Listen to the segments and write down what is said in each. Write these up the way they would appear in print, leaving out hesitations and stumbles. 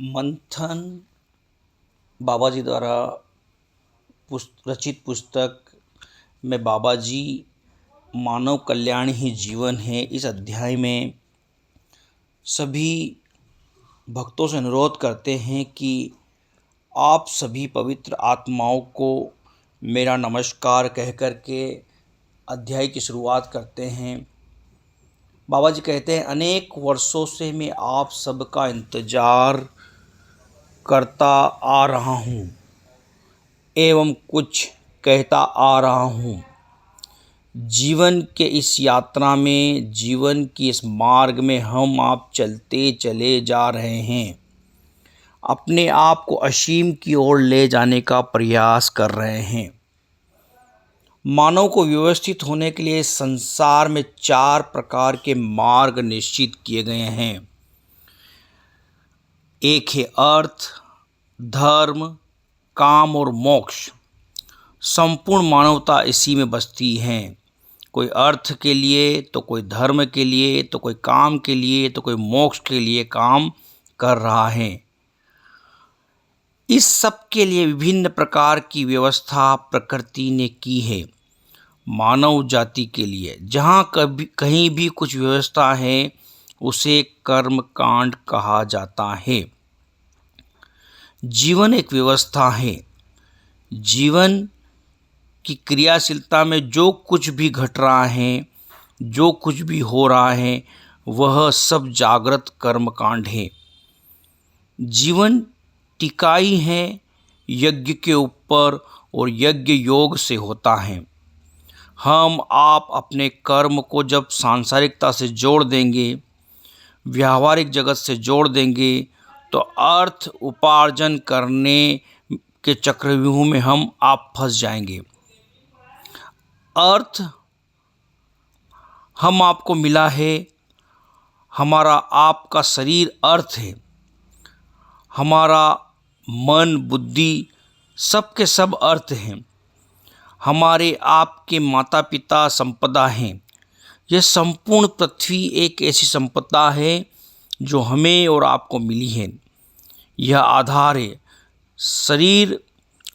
मंथन बाबा जी द्वारा रचित पुस्तक में बाबा जी मानव कल्याण ही जीवन है। इस अध्याय में सभी भक्तों से अनुरोध करते हैं कि आप सभी पवित्र आत्माओं को मेरा नमस्कार कह कर के अध्याय की शुरुआत करते हैं। बाबा जी कहते हैं, अनेक वर्षों से मैं आप सबका इंतज़ार करता आ रहा हूँ एवं कुछ कहता आ रहा हूँ। जीवन के इस यात्रा में, जीवन की इस मार्ग में हम आप चलते चले जा रहे हैं। अपने आप को असीम की ओर ले जाने का प्रयास कर रहे हैं। मानव को व्यवस्थित होने के लिए संसार में 4 प्रकार के मार्ग निश्चित किए गए हैं। एक है अर्थ, धर्म, काम और मोक्ष। संपूर्ण मानवता इसी में बसती है। कोई अर्थ के लिए, तो कोई धर्म के लिए, तो कोई काम के लिए, तो कोई मोक्ष के लिए काम कर रहा है। इस सब के लिए विभिन्न प्रकार की व्यवस्था प्रकृति ने की है। मानव जाति के लिए जहाँ कहीं भी कुछ व्यवस्था है उसे कर्म कांड कहा जाता है। जीवन एक व्यवस्था है। जीवन की क्रियाशीलता में जो कुछ भी घट रहा है, जो कुछ भी हो रहा है, वह सब जागृत कर्मकांड है। जीवन टिकाई है यज्ञ के ऊपर और यज्ञ योग से होता है। हम आप अपने कर्म को जब सांसारिकता से जोड़ देंगे, व्यावहारिक जगत से जोड़ देंगे, तो अर्थ उपार्जन करने के चक्रव्यूह में हम आप फंस जाएंगे। अर्थ हम आपको मिला है, हमारा आपका शरीर अर्थ है, हमारा मन बुद्धि सब के सब अर्थ हैं। हमारे आपके माता पिता संपदा हैं। यह संपूर्ण पृथ्वी एक ऐसी संपदा है जो हमें और आपको मिली है। यह आधार है। शरीर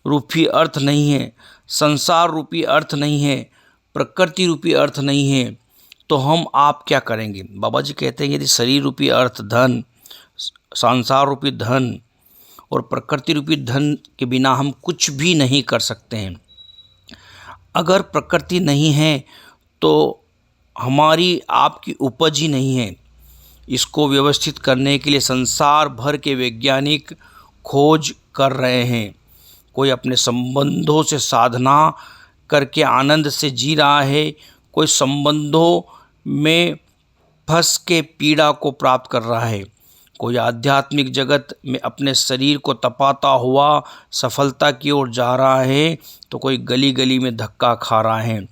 रूपी अर्थ नहीं है, संसार रूपी अर्थ नहीं है, प्रकृति रूपी अर्थ नहीं है, तो हम आप क्या करेंगे? बाबा जी कहते हैं, यदि शरीर रूपी अर्थ धन, संसार रूपी धन और प्रकृति रूपी धन के बिना हम कुछ भी नहीं कर सकते हैं। अगर प्रकृति नहीं है तो हमारी आपकी उपज ही नहीं है। इसको व्यवस्थित करने के लिए संसार भर के वैज्ञानिक खोज कर रहे हैं। कोई अपने संबंधों से साधना करके आनंद से जी रहा है, कोई संबंधों में फंस के पीड़ा को प्राप्त कर रहा है, कोई आध्यात्मिक जगत में अपने शरीर को तपाता हुआ सफलता की ओर जा रहा है, तो कोई गली गली में धक्का खा रहा है।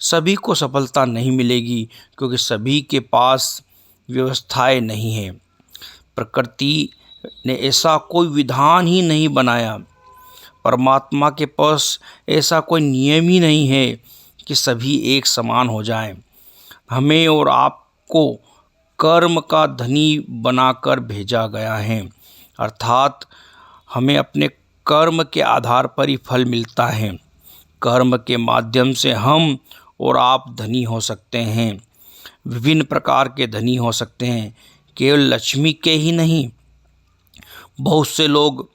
सभी को सफलता नहीं मिलेगी क्योंकि सभी के पास व्यवस्थाएं नहीं हैं। प्रकृति ने ऐसा कोई विधान ही नहीं बनाया। परमात्मा के पास ऐसा कोई नियम ही नहीं है कि सभी एक समान हो जाएं। हमें और आपको कर्म का धनी बनाकर भेजा गया है, अर्थात हमें अपने कर्म के आधार पर ही फल मिलता है। कर्म के माध्यम से हम और आप धनी हो सकते हैं, विभिन्न प्रकार के धनी हो सकते हैं, केवल लक्ष्मी के ही नहीं। बहुत से लोग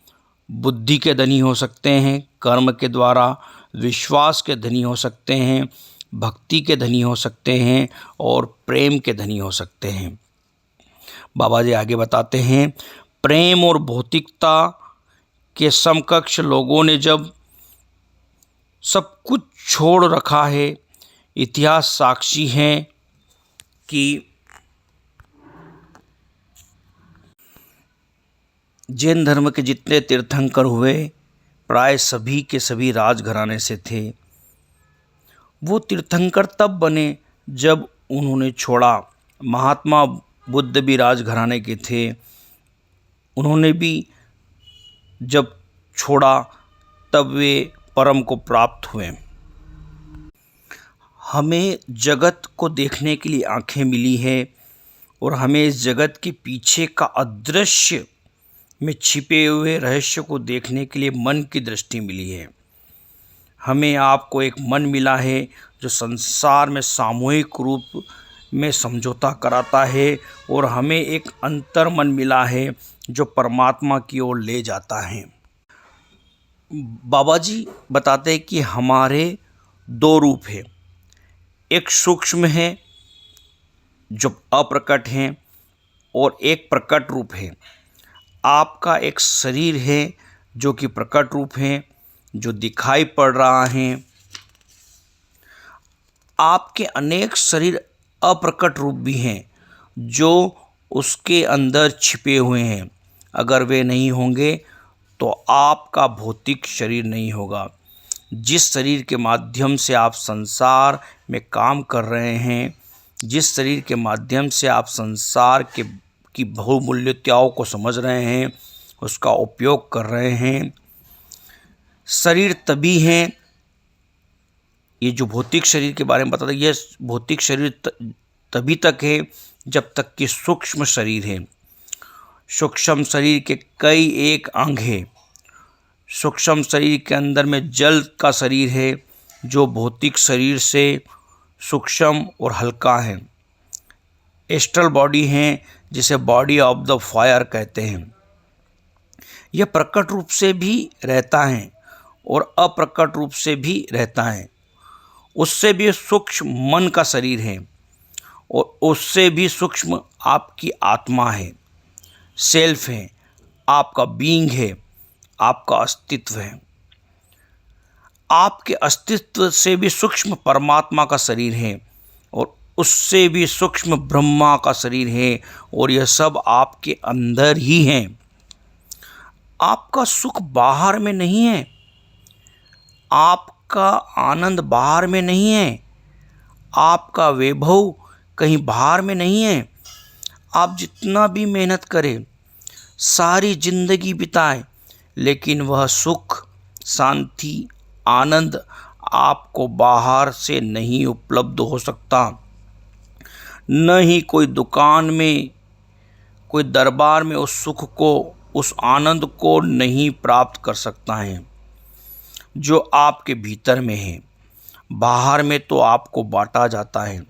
बुद्धि के धनी हो सकते हैं, कर्म के द्वारा विश्वास के धनी हो सकते हैं, भक्ति के धनी हो सकते हैं और प्रेम के धनी हो सकते हैं। बाबा जी आगे बताते हैं, प्रेम और भौतिकता के समकक्ष लोगों ने जब सब कुछ छोड़ रखा है, इतिहास साक्षी है कि जैन धर्म के जितने तीर्थंकर हुए प्राय सभी के सभी राजघराने से थे। वो तीर्थंकर तब बने जब उन्होंने छोड़ा। महात्मा बुद्ध भी राजघराने के थे, उन्होंने भी जब छोड़ा तब वे परम को प्राप्त हुए। हमें जगत को देखने के लिए आंखें मिली है और हमें इस जगत के पीछे का अदृश्य में छिपे हुए रहस्य को देखने के लिए मन की दृष्टि मिली है। हमें आपको एक मन मिला है जो संसार में सामूहिक रूप में समझौता कराता है, और हमें एक अंतर मन मिला है जो परमात्मा की ओर ले जाता है। बाबा जी बताते हैं कि हमारे दो रूप हैं, एक सूक्ष्म है जो अप्रकट है, और एक प्रकट रूप है। आपका एक शरीर है जो कि प्रकट रूप है, जो दिखाई पड़ रहा है। आपके अनेक शरीर अप्रकट रूप भी हैं जो उसके अंदर छिपे हुए हैं। अगर वे नहीं होंगे तो आपका भौतिक शरीर नहीं होगा। जिस शरीर के माध्यम से आप संसार में काम कर रहे हैं, जिस शरीर के माध्यम से आप संसार की बहुमूल्यताओं को समझ रहे हैं, उसका उपयोग कर रहे हैं, शरीर तभी हैं। ये जो भौतिक शरीर के बारे में बताता है, यह भौतिक शरीर तभी तक है जब तक कि सूक्ष्म शरीर है। सूक्ष्म शरीर के कई एक अंग है। सूक्ष्म शरीर के अंदर में जल का शरीर है जो भौतिक शरीर से सूक्ष्म और हल्का है। एस्ट्रल बॉडी है जिसे बॉडी ऑफ द फायर कहते हैं। यह प्रकट रूप से भी रहता है और अप्रकट रूप से भी रहता है। उससे भी सूक्ष्म मन का शरीर है, और उससे भी सूक्ष्म आपकी आत्मा है, सेल्फ है, आपका बीइंग है, आपका अस्तित्व है। आपके अस्तित्व से भी सूक्ष्म परमात्मा का शरीर है, और उससे भी सूक्ष्म ब्रह्मा का शरीर है, और यह सब आपके अंदर ही है। आपका सुख बाहर में नहीं है, आपका आनंद बाहर में नहीं है, आपका वैभव कहीं बाहर में नहीं है। आप जितना भी मेहनत करें, सारी जिंदगी बिताएं, लेकिन वह सुख, शांति, आनंद आपको बाहर से नहीं उपलब्ध हो सकता। न ही कोई दुकान में, कोई दरबार में उस सुख को, उस आनंद को नहीं प्राप्त कर सकता है जो आपके भीतर में है। बाहर में तो आपको बांटा जाता है,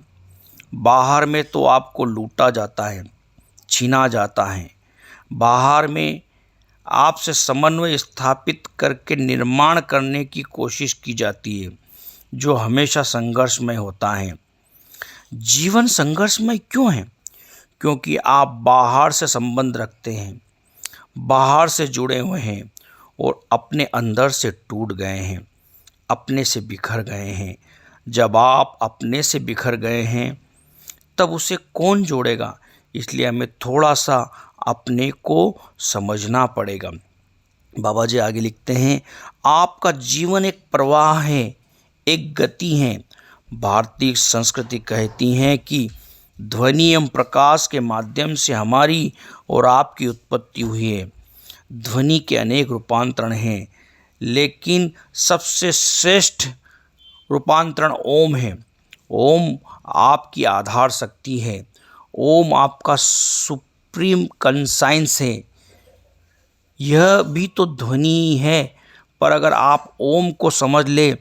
बाहर में तो आपको लूटा जाता है, छीना जाता है। बाहर में आपसे समन्वय स्थापित करके निर्माण करने की कोशिश की जाती है, जो हमेशा संघर्षमय होता है। जीवन संघर्षमय क्यों है? क्योंकि आप बाहर से संबंध रखते हैं, बाहर से जुड़े हुए हैं, और अपने अंदर से टूट गए हैं, अपने से बिखर गए हैं। जब आप अपने से बिखर गए हैं तब उसे कौन जोड़ेगा? इसलिए हमें थोड़ा सा अपने को समझना पड़ेगा। बाबा जी आगे लिखते हैं, आपका जीवन एक प्रवाह है, एक गति है। भारतीय संस्कृति कहती है कि ध्वनि एवं प्रकाश के माध्यम से हमारी और आपकी उत्पत्ति हुई है। ध्वनि के अनेक रूपांतरण हैं, लेकिन सबसे श्रेष्ठ रूपांतरण ओम है। ओम आपकी आधार शक्ति है। ओम आपका सुप्रीम कंसाइंस है। यह भी तो ध्वनि है, पर अगर आप ओम को समझ ले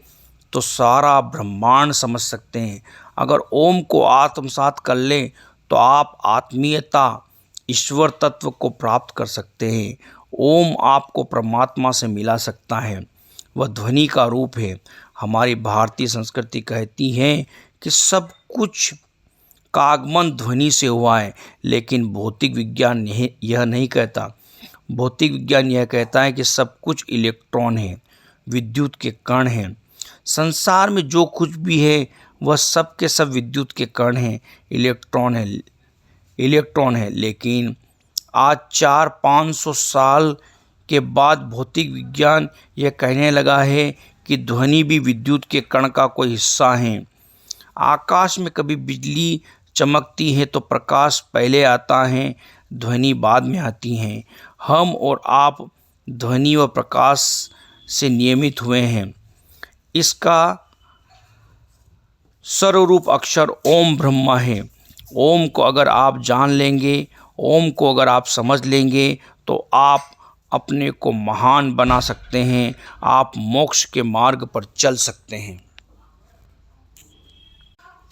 तो सारा ब्रह्मांड समझ सकते हैं। अगर ओम को आत्मसात कर ले तो आप आत्मीयता, ईश्वर तत्व को प्राप्त कर सकते हैं। ओम आपको परमात्मा से मिला सकता है। वह ध्वनि का रूप है। हमारी भारतीय संस्कृति कहती है कि सब कुछ का आगमन ध्वनि से हुआ है, लेकिन भौतिक विज्ञान यह नहीं कहता। भौतिक विज्ञान यह कहता है कि सब कुछ इलेक्ट्रॉन है, विद्युत के कण हैं। संसार में जो कुछ भी है वह सब के सब विद्युत के कण हैं, इलेक्ट्रॉन है। लेकिन आज 400-500 साल के बाद भौतिक विज्ञान यह कहने लगा है कि ध्वनि भी विद्युत के कण का कोई हिस्सा है। आकाश में कभी बिजली चमकती है तो प्रकाश पहले आता है, ध्वनि बाद में आती है। हम और आप ध्वनि व प्रकाश से नियमित हुए हैं। इसका सर्वरूप अक्षर ओम ब्रह्मा है। ओम को अगर आप जान लेंगे, ओम को अगर आप समझ लेंगे, तो आप अपने को महान बना सकते हैं, आप मोक्ष के मार्ग पर चल सकते हैं।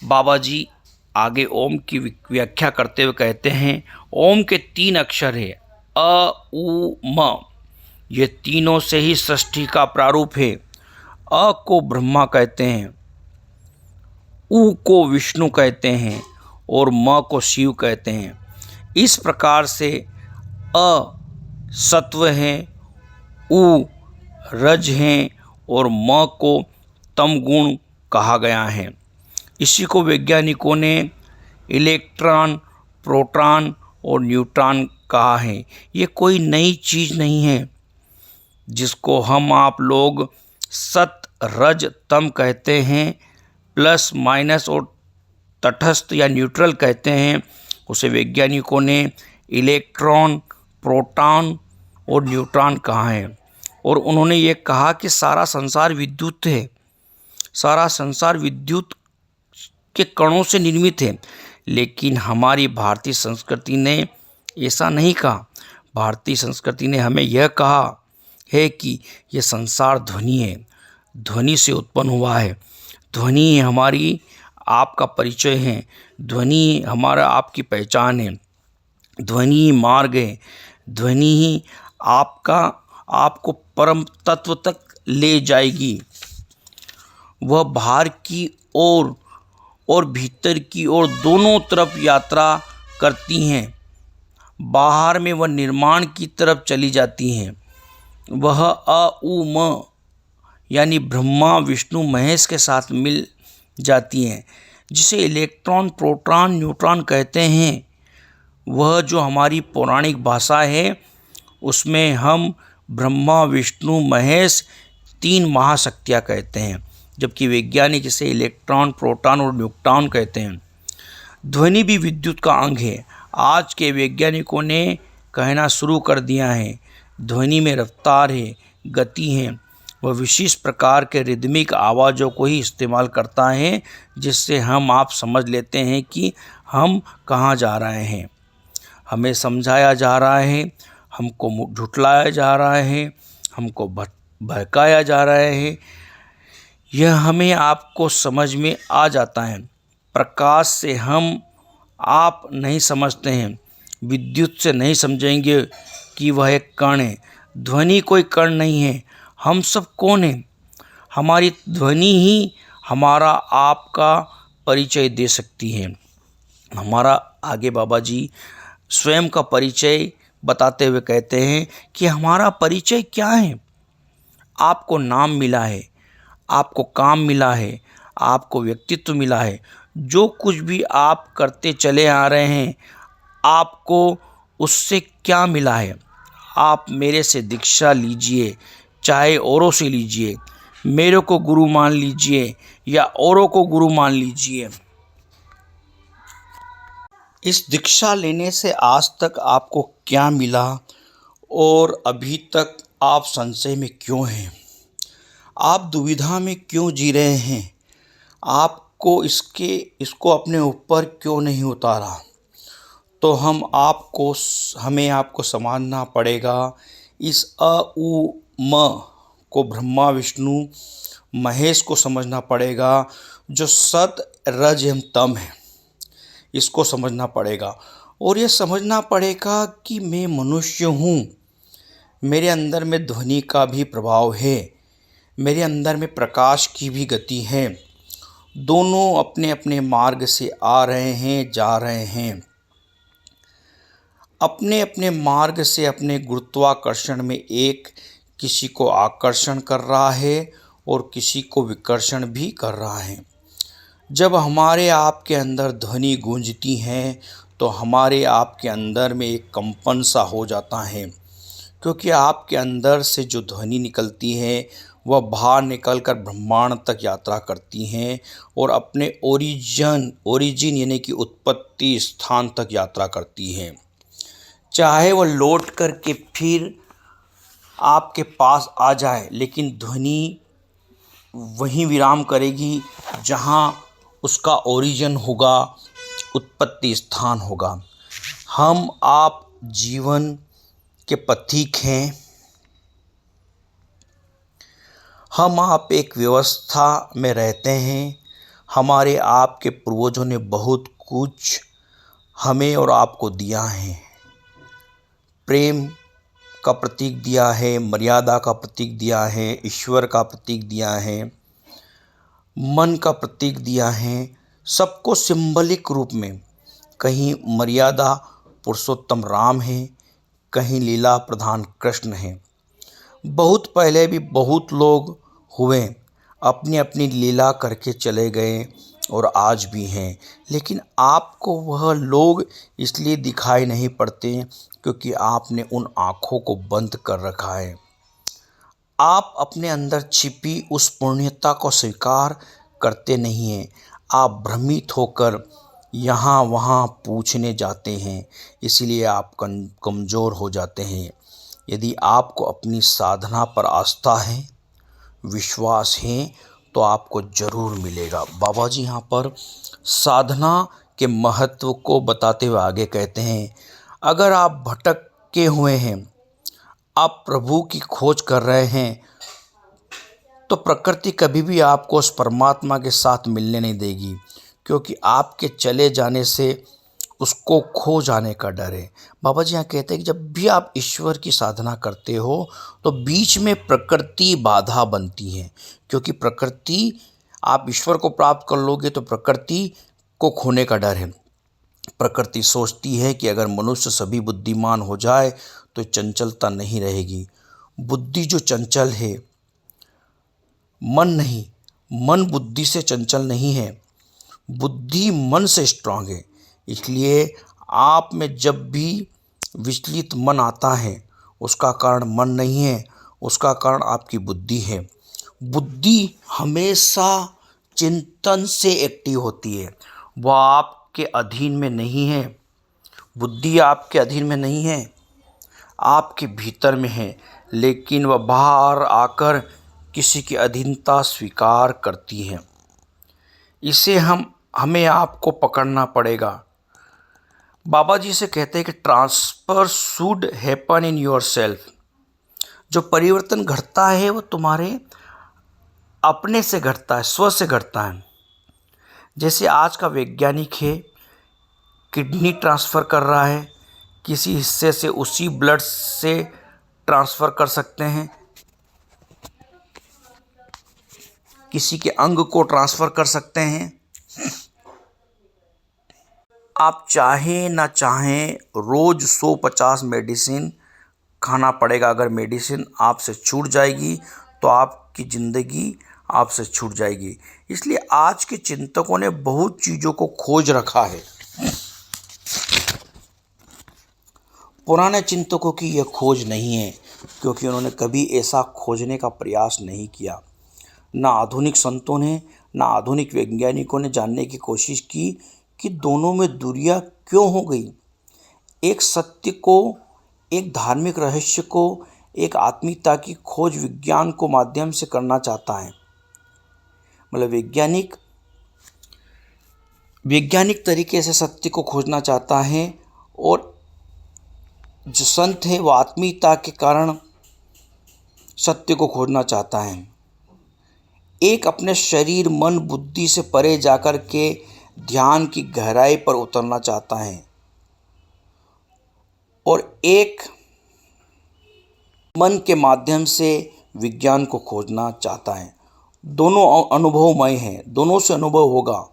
बाबा जी आगे ओम की व्याख्या करते हुए कहते हैं, ओम के 3 अक्षर है अ उ म। ये तीनों से ही सृष्टि का प्रारूप है। अ को ब्रह्मा कहते हैं, उ को विष्णु कहते हैं और म को शिव कहते हैं। इस प्रकार से अ सत्व है, उ रज हैं और म को तम गुण कहा गया है। इसी को वैज्ञानिकों ने इलेक्ट्रॉन, प्रोटॉन और न्यूट्रॉन कहा है। ये कोई नई चीज़ नहीं है, जिसको हम आप लोग सत रज तम कहते हैं, प्लस माइनस और तटस्थ या न्यूट्रल कहते हैं, उसे वैज्ञानिकों ने इलेक्ट्रॉन, प्रोटॉन और न्यूट्रॉन कहा है। और उन्होंने ये कहा कि सारा संसार विद्युत है, सारा संसार विद्युत के कणों से निर्मित है। लेकिन हमारी भारतीय संस्कृति ने ऐसा नहीं कहा। भारतीय संस्कृति ने हमें यह कहा है कि यह संसार ध्वनि है, ध्वनि से उत्पन्न हुआ है। ध्वनि हमारी आपका परिचय है, ध्वनि हमारा आपकी पहचान है, ध्वनि ही मार्ग है, ध्वनि ही आपको परम तत्व तक ले जाएगी। वह बाहर की ओर और भीतर की ओर दोनों तरफ यात्रा करती हैं। बाहर में वह निर्माण की तरफ चली जाती हैं। वह अ उ म यानी ब्रह्मा विष्णु महेश के साथ मिल जाती हैं, जिसे इलेक्ट्रॉन, प्रोटॉन, न्यूट्रॉन कहते हैं। वह जो हमारी पौराणिक भाषा है, उसमें हम ब्रह्मा विष्णु महेश 3 महाशक्तियाँ कहते हैं, जबकि वैज्ञानिक इसे इलेक्ट्रॉन, प्रोटॉन और न्यूट्रॉन कहते हैं। ध्वनि भी विद्युत का अंग है। आज के वैज्ञानिकों ने कहना शुरू कर दिया है, ध्वनि में रफ्तार है, गति है। वह विशेष प्रकार के रिदमिक आवाज़ों को ही इस्तेमाल करता है, जिससे हम आप समझ लेते हैं कि हम कहाँ जा रहे हैं। हमें समझाया जा रहा है, हमको झुठलाया जा रहा है, हमको बहकाया जा रहा है। यह हमें आपको समझ में आ जाता है। प्रकाश से हम आप नहीं समझते हैं, विद्युत से नहीं समझेंगे कि वह एक कण है। ध्वनि कोई कण नहीं है। हम सब कौन हैं? हमारी ध्वनि ही हमारा आपका परिचय दे सकती है। हमारा आगे बाबा जी स्वयं का परिचय बताते हुए कहते हैं कि हमारा परिचय क्या है। आपको नाम मिला है, आपको काम मिला है, आपको व्यक्तित्व मिला है। जो कुछ भी आप करते चले आ रहे हैं, आपको उससे क्या मिला है? आप मेरे से दीक्षा लीजिए, चाहे औरों से लीजिए, मेरे को गुरु मान लीजिए या औरों को गुरु मान लीजिए। इस दीक्षा लेने से आज तक आपको क्या मिला और अभी तक आप संशय में क्यों हैं? आप दुविधा में क्यों जी रहे हैं? आपको इसको अपने ऊपर क्यों नहीं उतारा? तो हमें आपको समझना पड़ेगा। इस अ उ म को ब्रह्मा विष्णु महेश को समझना पड़ेगा, जो सत रज एवं तम है। इसको समझना पड़ेगा और ये समझना पड़ेगा कि मैं मनुष्य हूँ, मेरे अंदर में ध्वनि का भी प्रभाव है, मेरे अंदर में प्रकाश की भी गति है। दोनों अपने अपने मार्ग से आ रहे हैं, जा रहे हैं। अपने अपने मार्ग से अपने गुरुत्वाकर्षण में एक किसी को आकर्षण कर रहा है और किसी को विकर्षण भी कर रहा है। जब हमारे आपके अंदर ध्वनि गूंजती है, तो हमारे आपके अंदर में एक कंपन सा हो जाता है, क्योंकि आपके अंदर से जो ध्वनि निकलती है वह बाहर निकलकर ब्रह्मांड तक यात्रा करती हैं और अपने ओरिजिन यानी कि उत्पत्ति स्थान तक यात्रा करती हैं। चाहे वह लौट करके फिर आपके पास आ जाए, लेकिन ध्वनि वहीं विराम करेगी जहाँ उसका ओरिजिन होगा, उत्पत्ति स्थान होगा। हम आप जीवन के पथिक हैं, हम आप एक व्यवस्था में रहते हैं। हमारे आपके पूर्वजों ने बहुत कुछ हमें और आपको दिया है। प्रेम का प्रतीक दिया है, मर्यादा का प्रतीक दिया है, ईश्वर का प्रतीक दिया है, मन का प्रतीक दिया है। सबको सिंबलिक रूप में, कहीं मर्यादा पुरुषोत्तम राम है, कहीं लीला प्रधान कृष्ण है। बहुत पहले भी बहुत लोग हुए, अपनी अपनी लीला करके चले गए और आज भी हैं, लेकिन आपको वह लोग इसलिए दिखाई नहीं पड़ते क्योंकि आपने उन आँखों को बंद कर रखा है। आप अपने अंदर छिपी उस पूर्णता को स्वीकार करते नहीं हैं। आप भ्रमित होकर यहाँ वहाँ पूछने जाते हैं, इसलिए आप कमज़ोर हो जाते हैं। यदि आपको अपनी साधना पर आस्था है, विश्वास है, तो आपको ज़रूर मिलेगा। बाबा जी यहाँ पर साधना के महत्व को बताते हुए आगे कहते हैं, अगर आप भटके हुए हैं, आप प्रभु की खोज कर रहे हैं, तो प्रकृति कभी भी आपको उस परमात्मा के साथ मिलने नहीं देगी, क्योंकि आपके चले जाने से उसको खो जाने का डर है। बाबा जी यहाँ कहते हैं कि जब भी आप ईश्वर की साधना करते हो तो बीच में प्रकृति बाधा बनती है, क्योंकि प्रकृति, आप ईश्वर को प्राप्त कर लोगे तो प्रकृति को खोने का डर है। प्रकृति सोचती है कि अगर मनुष्य सभी बुद्धिमान हो जाए तो चंचलता नहीं रहेगी। बुद्धि जो चंचल है, मन नहीं, मन बुद्धि से चंचल नहीं है, बुद्धि मन से स्ट्रांग है। इसलिए आप में जब भी विचलित मन आता है, उसका कारण मन नहीं है, उसका कारण आपकी बुद्धि है। बुद्धि हमेशा चिंतन से एक्टिव होती है, वह आपके अधीन में नहीं है। बुद्धि आपके अधीन में नहीं है, आपके भीतर में है, लेकिन वह बाहर आकर किसी की अधीनता स्वीकार करती है। इसे हमें आपको पकड़ना पड़ेगा। बाबा जी से कहते हैं कि transfer should happen in your self. जो परिवर्तन घटता है वो तुम्हारे अपने से घटता है, स्व से घटता है। जैसे आज का वैज्ञानिक है, किडनी ट्रांसफ़र कर रहा है, किसी हिस्से से उसी ब्लड से ट्रांसफ़र कर सकते हैं, किसी के अंग को ट्रांसफ़र कर सकते हैं। आप चाहें ना चाहें रोज़ 150 मेडिसिन खाना पड़ेगा। अगर मेडिसिन आपसे छूट जाएगी तो आपकी ज़िंदगी आपसे छूट जाएगी। इसलिए आज के चिंतकों ने बहुत चीज़ों को खोज रखा है। पुराने चिंतकों की यह खोज नहीं है, क्योंकि उन्होंने कभी ऐसा खोजने का प्रयास नहीं किया। ना आधुनिक संतों ने, ना आधुनिक वैज्ञानिकों ने जानने की कोशिश की कि दोनों में दूरियां क्यों हो गई। एक सत्य को, एक धार्मिक रहस्य को, एक आत्मीयता की खोज विज्ञान को माध्यम से करना चाहता है। मतलब वैज्ञानिक तरीके से सत्य को खोजना चाहता है, और जो संत है वो आत्मीयता के कारण सत्य को खोजना चाहता है। एक अपने शरीर, मन, बुद्धि से परे जाकर के ध्यान की गहराई पर उतरना चाहता है, और एक मन के माध्यम से विज्ञान को खोजना चाहता है। दोनों अनुभवमय हैं, दोनों से अनुभव होगा,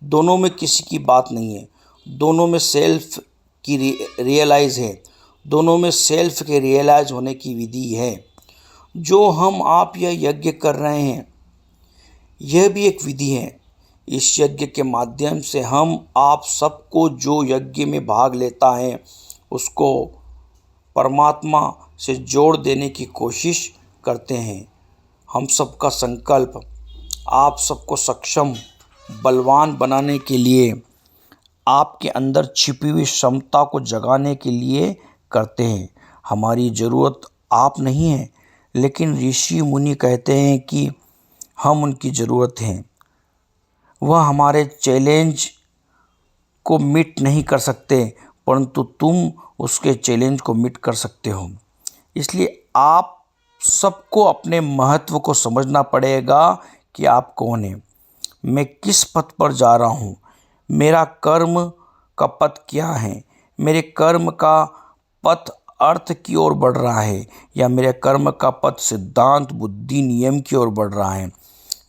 दोनों में किसी की बात नहीं है, दोनों में सेल्फ की रियलाइज़ है, दोनों में सेल्फ के रियलाइज होने की विधि है। जो हम आप यह यज्ञ कर रहे हैं, यह भी एक विधि है। इस यज्ञ के माध्यम से हम आप सबको, जो यज्ञ में भाग लेता है, उसको परमात्मा से जोड़ देने की कोशिश करते हैं। हम सबका संकल्प आप सबको सक्षम, बलवान बनाने के लिए, आपके अंदर छिपी हुई क्षमता को जगाने के लिए करते हैं। हमारी ज़रूरत आप नहीं है, लेकिन ऋषि मुनि कहते हैं कि हम उनकी ज़रूरत हैं। वह हमारे चैलेंज को मिट नहीं कर सकते, परंतु तुम उसके चैलेंज को मिट कर सकते हो। इसलिए आप सबको अपने महत्व को समझना पड़ेगा कि आप कौन हैं, मैं किस पथ पर जा रहा हूँ, मेरा कर्म का पथ क्या है, मेरे कर्म का पथ अर्थ की ओर बढ़ रहा है या मेरे कर्म का पथ सिद्धांत बुद्धि नियम की ओर बढ़ रहा है,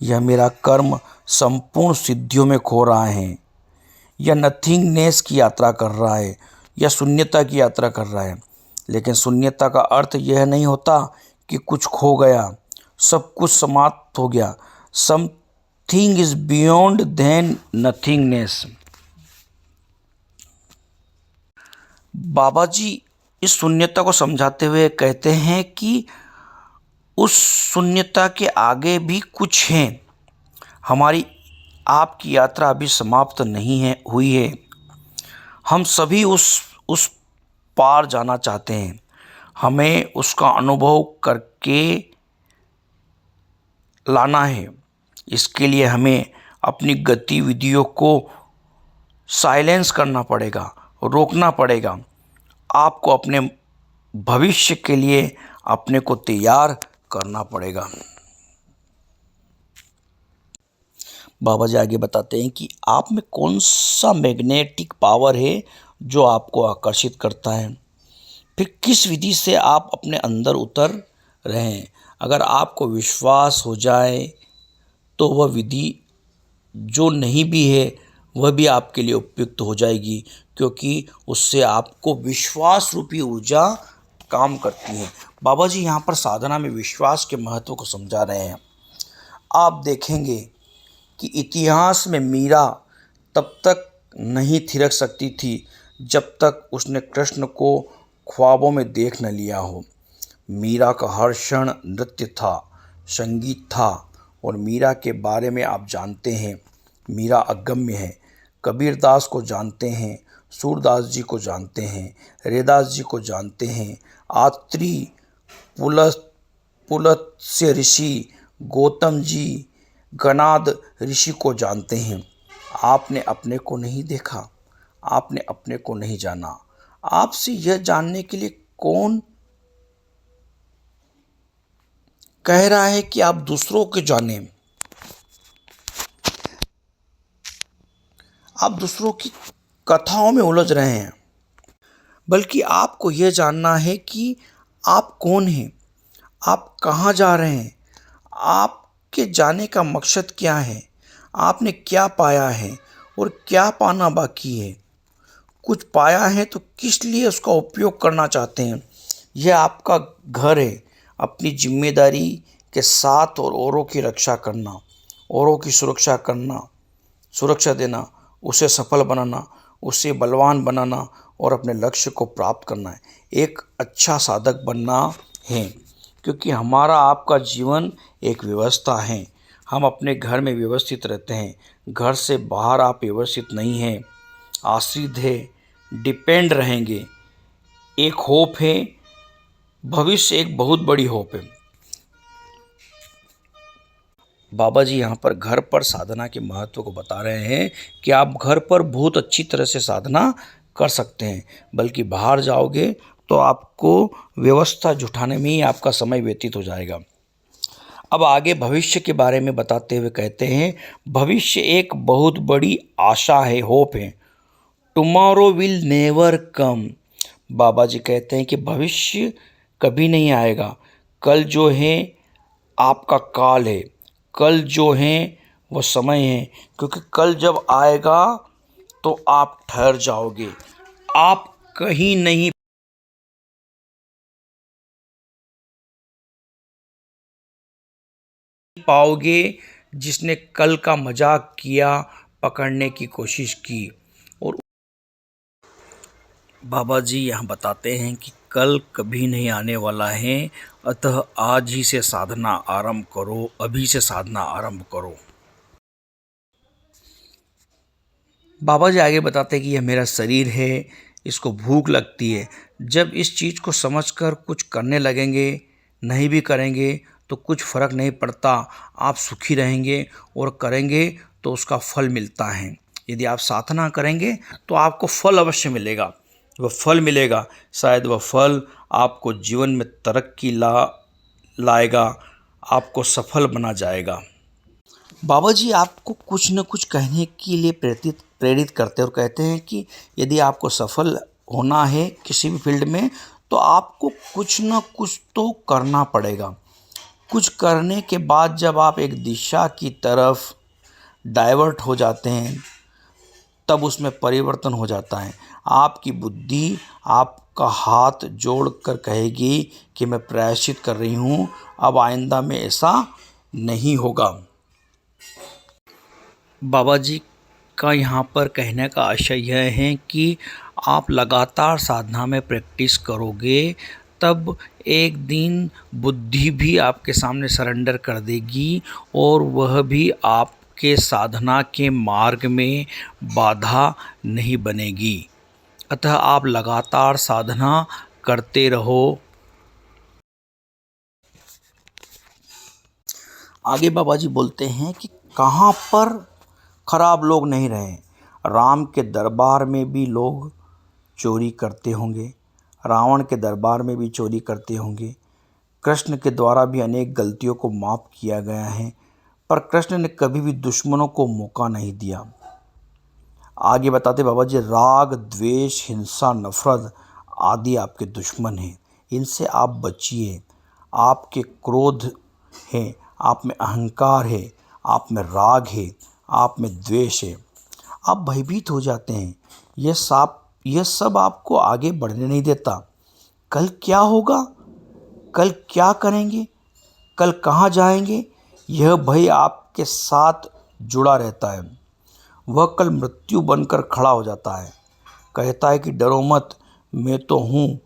या मेरा कर्म संपूर्ण सिद्धियों में खो रहा है, या नथिंगनेस की यात्रा कर रहा है, या शून्यता की यात्रा कर रहा है। लेकिन शून्यता का अर्थ यह नहीं होता कि कुछ खो गया, सब कुछ समाप्त हो गया। Something is beyond than nothingness. Baba ji इस शून्यता को समझाते हुए कहते हैं कि उस शून्यता के आगे भी कुछ है। हमारी आपकी यात्रा अभी समाप्त नहीं है हुई है। हम सभी उस पार जाना चाहते हैं। हमें उसका अनुभव करके लाना है। इसके लिए हमें अपनी गतिविधियों को साइलेंस करना पड़ेगा, रोकना पड़ेगा। आपको अपने भविष्य के लिए अपने को तैयार करना पड़ेगा। बाबा जी आगे बताते हैं कि आप में कौन सा मैग्नेटिक पावर है जो आपको आकर्षित करता है, फिर किस विधि से आप अपने अंदर उतर रहे हैं। अगर आपको विश्वास हो जाए तो वह विधि जो नहीं भी है वह भी आपके लिए उपयुक्त हो जाएगी, क्योंकि उससे आपको विश्वास रूपी ऊर्जा काम करती है। बाबा जी यहाँ पर साधना में विश्वास के महत्व को समझा रहे हैं। आप देखेंगे कि इतिहास में मीरा तब तक नहीं थिरक सकती थी जब तक उसने कृष्ण को ख्वाबों में देख न लिया हो। मीरा का हर क्षण नृत्य था, संगीत था। और मीरा के बारे में आप जानते हैं, मीरा अगम्य है। कबीरदास को जानते हैं, सूरदास जी को जानते हैं, रैदास जी को जानते हैं, आत्री, पुलत्स्य ऋषि, गौतम जी, गणाद ऋषि को जानते हैं। आपने अपने को नहीं देखा, आपने अपने को नहीं जाना। आपसे यह जानने के लिए कौन कह रहा है कि आप दूसरों को जानें। आप दूसरों की कथाओं में उलझ रहे हैं, बल्कि आपको यह जानना है कि आप कौन हैं, आप कहाँ जा रहे हैं, आपके जाने का मकसद क्या है, आपने क्या पाया है और क्या पाना बाकी है। कुछ पाया है तो किस लिए उसका उपयोग करना चाहते हैं। यह आपका घर है। अपनी जिम्मेदारी के साथ और औरों की रक्षा करना, औरों की सुरक्षा करना, सुरक्षा देना, उसे सफल बनाना, उसे बलवान बनाना और अपने लक्ष्य को प्राप्त करना है। एक अच्छा साधक बनना है, क्योंकि हमारा आपका जीवन एक व्यवस्था है। हम अपने घर में व्यवस्थित रहते हैं, घर से बाहर आप व्यवस्थित नहीं हैं, आश्रित है, डिपेंड रहेंगे। एक होप है, भविष्य एक बहुत बड़ी होप है। बाबा जी यहाँ पर घर पर साधना के महत्व को बता रहे हैं कि आप घर पर बहुत अच्छी तरह से साधना कर सकते हैं, बल्कि बाहर जाओगे तो आपको व्यवस्था जुटाने में ही आपका समय व्यतीत हो जाएगा। अब आगे भविष्य के बारे में बताते हुए कहते हैं, भविष्य एक बहुत बड़ी आशा है, होप है। Tomorrow will never come. Baba ji कहते हैं कि भविष्य कभी नहीं आएगा। कल जो है आपका काल है, कल जो है वो समय है, क्योंकि कल जब आएगा तो आप ठहर जाओगे, आप कहीं नहीं पाओगे। जिसने कल का मजाक किया, पकड़ने की कोशिश की। और बाबा जी यहाँ बताते हैं कि कल कभी नहीं आने वाला है, अतः आज ही से साधना आरंभ करो, अभी से साधना आरंभ करो। बाबा जी आगे बताते हैं कि यह मेरा शरीर है, इसको भूख लगती है। जब इस चीज़ को समझकर कुछ करने लगेंगे, नहीं भी करेंगे तो कुछ फ़र्क नहीं पड़ता। आप सुखी रहेंगे और करेंगे तो उसका फल मिलता है। यदि आप साधना करेंगे तो आपको फल अवश्य मिलेगा। वह फल मिलेगा, शायद वह फल आपको जीवन में तरक्की लाएगा, आपको सफल बना जाएगा। बाबा जी आपको कुछ न कुछ कहने के लिए प्रेरित करते हैं और कहते हैं कि यदि आपको सफल होना है किसी भी फील्ड में तो आपको कुछ न कुछ तो करना पड़ेगा। कुछ करने के बाद जब आप एक दिशा की तरफ डाइवर्ट हो जाते हैं तब उसमें परिवर्तन हो जाता है। आपकी बुद्धि आपका हाथ जोड़कर कहेगी कि मैं प्रायश्चित कर रही हूँ, अब आइंदा में ऐसा नहीं होगा। बाबा जी का यहाँ पर कहने का आशय यह है कि आप लगातार साधना में प्रैक्टिस करोगे तब एक दिन बुद्धि भी आपके सामने सरेंडर कर देगी और वह भी आपके साधना के मार्ग में बाधा नहीं बनेगी। अतः आप लगातार साधना करते रहो। आगे बाबा जी बोलते हैं कि कहाँ पर खराब लोग नहीं रहे। राम के दरबार में भी लोग चोरी करते होंगे, रावण के दरबार में भी चोरी करते होंगे, कृष्ण के द्वारा भी अनेक गलतियों को माफ़ किया गया है, पर कृष्ण ने कभी भी दुश्मनों को मौका नहीं दिया। आगे बताते बाबा जी, राग द्वेष हिंसा नफरत आदि आपके दुश्मन हैं, इनसे आप बचिए। आपके क्रोध है, आप में अहंकार है, आप में राग है, आप में द्वेष है, आप भयभीत हो जाते हैं। यह सब आपको आगे बढ़ने नहीं देता। कल क्या होगा, कल क्या करेंगे, कल कहाँ जाएंगे, यह भय आपके साथ जुड़ा रहता है। वह कल मृत्यु बनकर खड़ा हो जाता है, कहता है कि डरो मत, मैं तो हूँ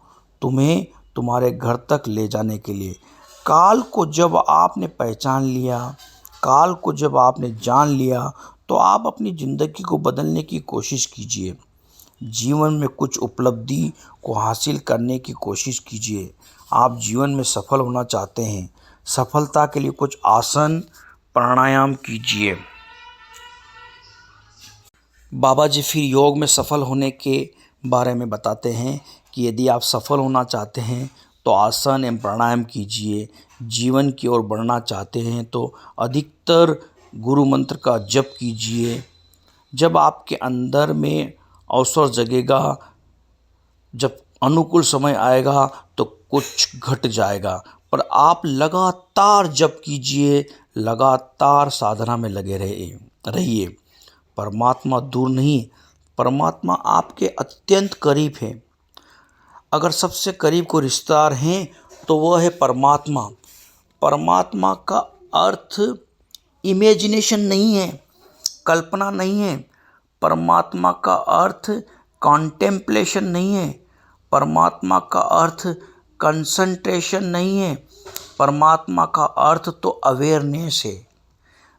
तुम्हें तुम्हारे घर तक ले जाने के लिए। काल को जब आपने पहचान लिया, काल को जब आपने जान लिया तो आप अपनी ज़िंदगी को बदलने की कोशिश कीजिए। जीवन में कुछ उपलब्धि को हासिल करने की कोशिश कीजिए। आप जीवन में सफल होना चाहते हैं, सफलता के लिए कुछ आसन प्राणायाम कीजिए। बाबा जी फिर योग में सफल होने के बारे में बताते हैं कि यदि आप सफल होना चाहते हैं तो आसन एवं प्राणायाम कीजिए। जीवन की ओर बढ़ना चाहते हैं तो अधिकतर गुरु मंत्र का जप कीजिए। जब आपके अंदर में अवसर जगेगा, जब अनुकूल समय आएगा तो कुछ घट जाएगा, पर आप लगातार जप कीजिए, लगातार साधना में लगे रहिए। परमात्मा दूर नहीं, परमात्मा आपके अत्यंत करीब है। अगर सबसे करीब कोई रिश्तेदार हैं तो वह है परमात्मा। परमात्मा का अर्थ इमेजिनेशन नहीं है, कल्पना नहीं है। परमात्मा का अर्थ कॉन्टेम्पलेशन नहीं है। परमात्मा का अर्थ कंसंट्रेशन नहीं है। परमात्मा का अर्थ तो अवेयरनेस है,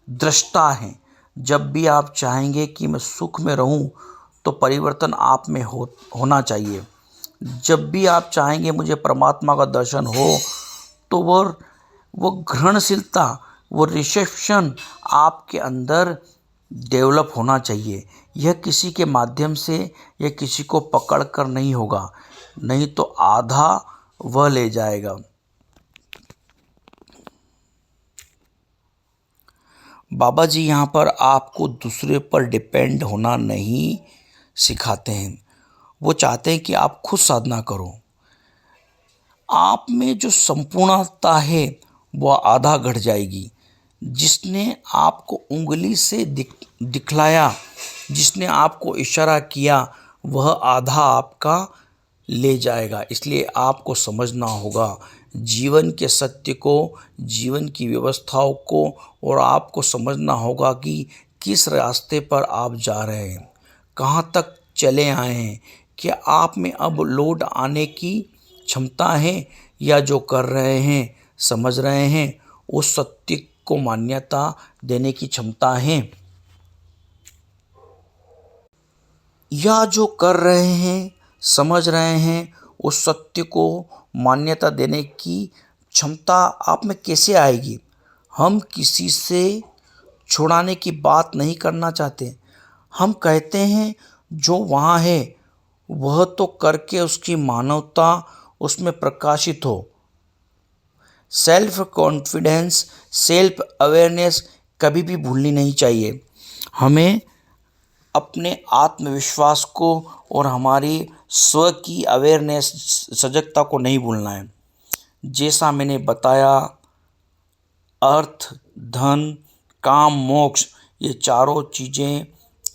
दृष्टा है। जब भी आप चाहेंगे कि मैं सुख में रहूं तो परिवर्तन आप में होना चाहिए। जब भी आप चाहेंगे मुझे परमात्मा का दर्शन हो तो वो ग्रहणशीलता, वो रिसेप्शन आपके अंदर डेवलप होना चाहिए। यह किसी के माध्यम से या किसी को पकड़ कर नहीं होगा, नहीं तो आधा वह ले जाएगा। बाबा जी यहाँ पर आपको दूसरे पर डिपेंड होना नहीं सिखाते हैं। वो चाहते हैं कि आप खुद साधना करो। आप में जो संपूर्णता है वह आधा घट जाएगी। जिसने आपको उंगली से दिखलाया, जिसने आपको इशारा किया, वह आधा आपका ले जाएगा। इसलिए आपको समझना होगा जीवन के सत्य को, जीवन की व्यवस्थाओं को, और आपको समझना होगा कि किस रास्ते पर आप जा रहे हैं, कहाँ तक चले आए हैं। क्या आप में अब लोड आने की क्षमता है, या जो कर रहे हैं, समझ रहे हैं, उस सत्य को मान्यता देने की क्षमता है, या जो कर रहे हैं, समझ रहे हैं, उस सत्य को मान्यता देने की क्षमता आप में कैसे आएगी। हम किसी से छुड़ाने की बात नहीं करना चाहते। हम कहते हैं जो वहाँ है वह तो करके उसकी मानवता उसमें प्रकाशित हो। सेल्फ कॉन्फिडेंस, सेल्फ अवेयरनेस कभी भी भूलनी नहीं चाहिए। हमें अपने आत्मविश्वास को और हमारी स्व की अवेयरनेस, सजगता को नहीं भूलना है। जैसा मैंने बताया, अर्थ, धन, काम, मोक्ष, ये चारों चीज़ें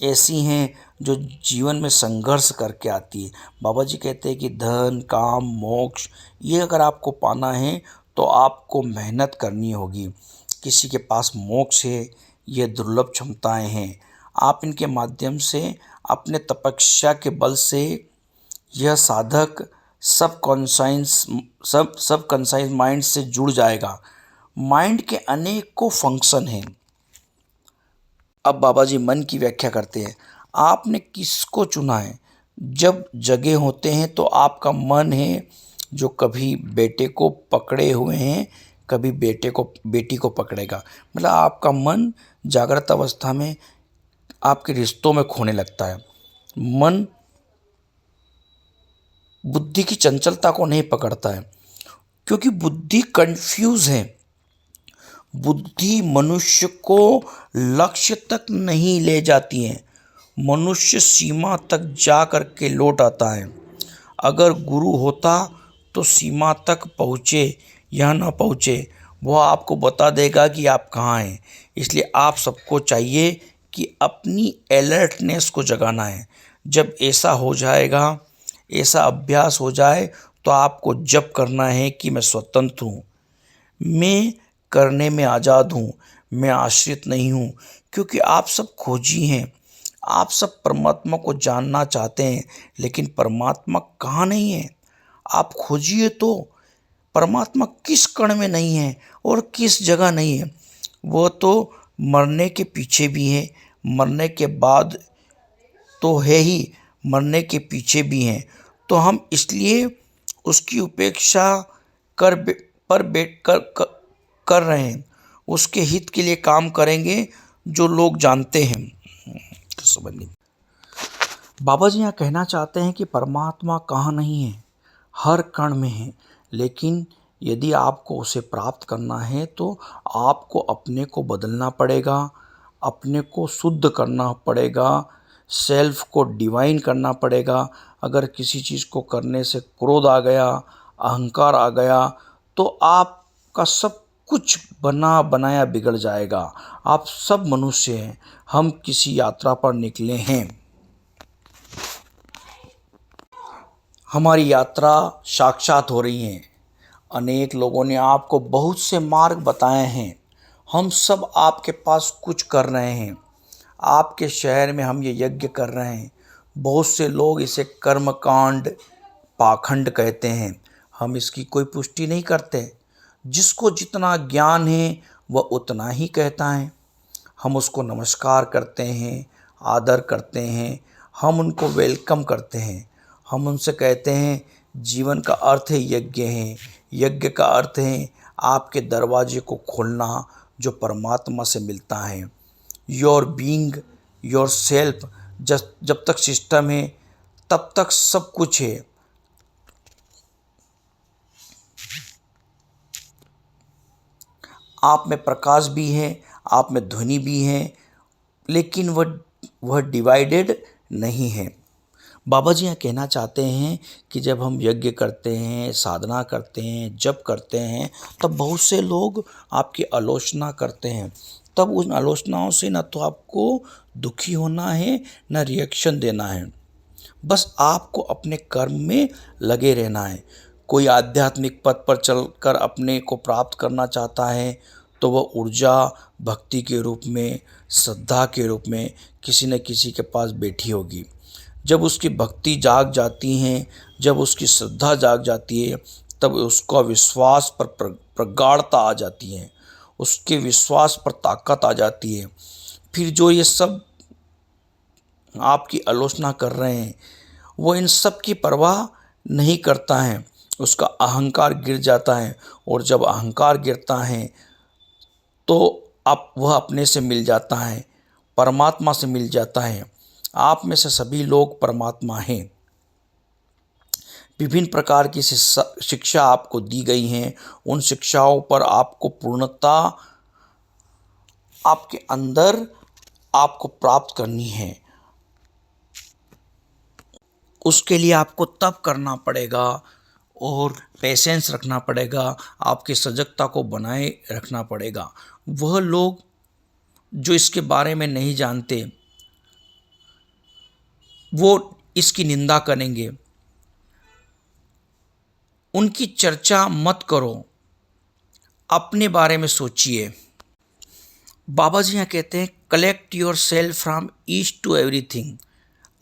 ऐसी हैं जो जीवन में संघर्ष करके आती है। बाबा जी कहते हैं कि धन, काम, मोक्ष, ये अगर आपको पाना है तो आपको मेहनत करनी होगी। किसी के पास मोक्ष है, ये दुर्लभ क्षमताएं हैं। आप इनके माध्यम से अपने तपस्या के बल से यह साधक सब कॉन्साइंस माइंड से जुड़ जाएगा। माइंड के अनेकों फंक्शन हैं। अब बाबा जी मन की व्याख्या करते हैं। आपने किसको चुना है? जब जगे होते हैं तो आपका मन है जो कभी बेटे को पकड़े हुए हैं, कभी बेटी को पकड़ेगा। मतलब आपका मन जागृत अवस्था में आपके रिश्तों में खोने लगता है। मन बुद्धि की चंचलता को नहीं पकड़ता है, क्योंकि बुद्धि कंफ्यूज है। बुद्धि मनुष्य को लक्ष्य तक नहीं ले जाती है। मनुष्य सीमा तक जा कर के लौट आता है। अगर गुरु होता तो सीमा तक पहुँचे या ना पहुँचे, वह आपको बता देगा कि आप कहाँ हैं। इसलिए आप सबको चाहिए कि अपनी अलर्टनेस को जगाना है। जब ऐसा हो जाएगा, ऐसा अभ्यास हो जाए, तो आपको जप करना है कि मैं स्वतंत्र हूँ, मैं करने में आज़ाद हूँ, मैं आश्रित नहीं हूँ। क्योंकि आप सब खोजी हैं, आप सब परमात्मा को जानना चाहते हैं, लेकिन परमात्मा कहाँ नहीं है। आप खोजिए तो परमात्मा किस कण में नहीं है और किस जगह नहीं है। वो तो मरने के पीछे भी है, मरने के बाद तो है ही, मरने के पीछे भी हैं। तो हम इसलिए उसकी उपेक्षा कर बे- पर बैठ कर रहे हैं। उसके हित के लिए काम करेंगे जो लोग जानते हैं। समझ नहीं। बाबा जी यहाँ कहना चाहते हैं कि परमात्मा कहाँ नहीं है, हर कण में है। लेकिन यदि आपको उसे प्राप्त करना है तो आपको अपने को बदलना पड़ेगा, अपने को शुद्ध करना पड़ेगा, सेल्फ को डिवाइन करना पड़ेगा। अगर किसी चीज़ को करने से क्रोध आ गया, अहंकार आ गया, तो आपका सब कुछ बना बनाया बिगड़ जाएगा। आप सब मनुष्य हैं, हम किसी यात्रा पर निकले हैं। हमारी यात्रा साक्षात हो रही है। अनेक लोगों ने आपको बहुत से मार्ग बताए हैं। हम सब आपके पास कुछ कर रहे हैं। आपके शहर में हम ये यज्ञ कर रहे हैं। बहुत से लोग इसे कर्मकांड, पाखंड कहते हैं। हम इसकी कोई पुष्टि नहीं करते। जिसको जितना ज्ञान है वह उतना ही कहता है। हम उसको नमस्कार करते हैं, आदर करते हैं, हम उनको वेलकम करते हैं। हम उनसे कहते हैं जीवन का अर्थ है यज्ञ है। यज्ञ का अर्थ है आपके दरवाजे को खोलना जो परमात्मा से मिलता है। योर बीइंग, योर सेल्फ, जब तक सिस्टम है तब तक सब कुछ है। आप में प्रकाश भी है, आप में ध्वनि भी है, लेकिन वह डिवाइडेड नहीं है। बाबा जी यहाँ कहना चाहते हैं कि जब हम यज्ञ करते हैं, साधना करते हैं, जप करते हैं, तब बहुत से लोग आपकी आलोचना करते हैं। तब उन आलोचनाओं से न तो आपको दुखी होना है, न रिएक्शन देना है। बस आपको अपने कर्म में लगे रहना है। कोई आध्यात्मिक पथ पर चलकर अपने को प्राप्त करना चाहता है तो वह ऊर्जा भक्ति के रूप में, श्रद्धा के रूप में किसी न किसी के पास बैठी होगी। जब उसकी भक्ति जाग जाती है, जब उसकी श्रद्धा जाग जाती है, तब उसका विश्वास पर प्रगाढ़ता आ जाती है, उसके विश्वास पर ताकत आ जाती है। फिर जो ये सब आपकी आलोचना कर रहे हैं, वो इन सब की परवाह नहीं करता है। उसका अहंकार गिर जाता है, और जब अहंकार गिरता है तो अब वह अपने से मिल जाता है, परमात्मा से मिल जाता है। आप में से सभी लोग परमात्मा हैं। विभिन्न प्रकार की शिक्षा आपको दी गई हैं, उन शिक्षाओं पर आपको पूर्णता आपके अंदर आपको प्राप्त करनी है। उसके लिए आपको तप करना पड़ेगा और पेशेंस रखना पड़ेगा, आपकी सजगता को बनाए रखना पड़ेगा। वह लोग जो इसके बारे में नहीं जानते वो इसकी निंदा करेंगे, उनकी चर्चा मत करो, अपने बारे में सोचिए। बाबा जी यहाँ कहते हैं collect yourself from each to everything.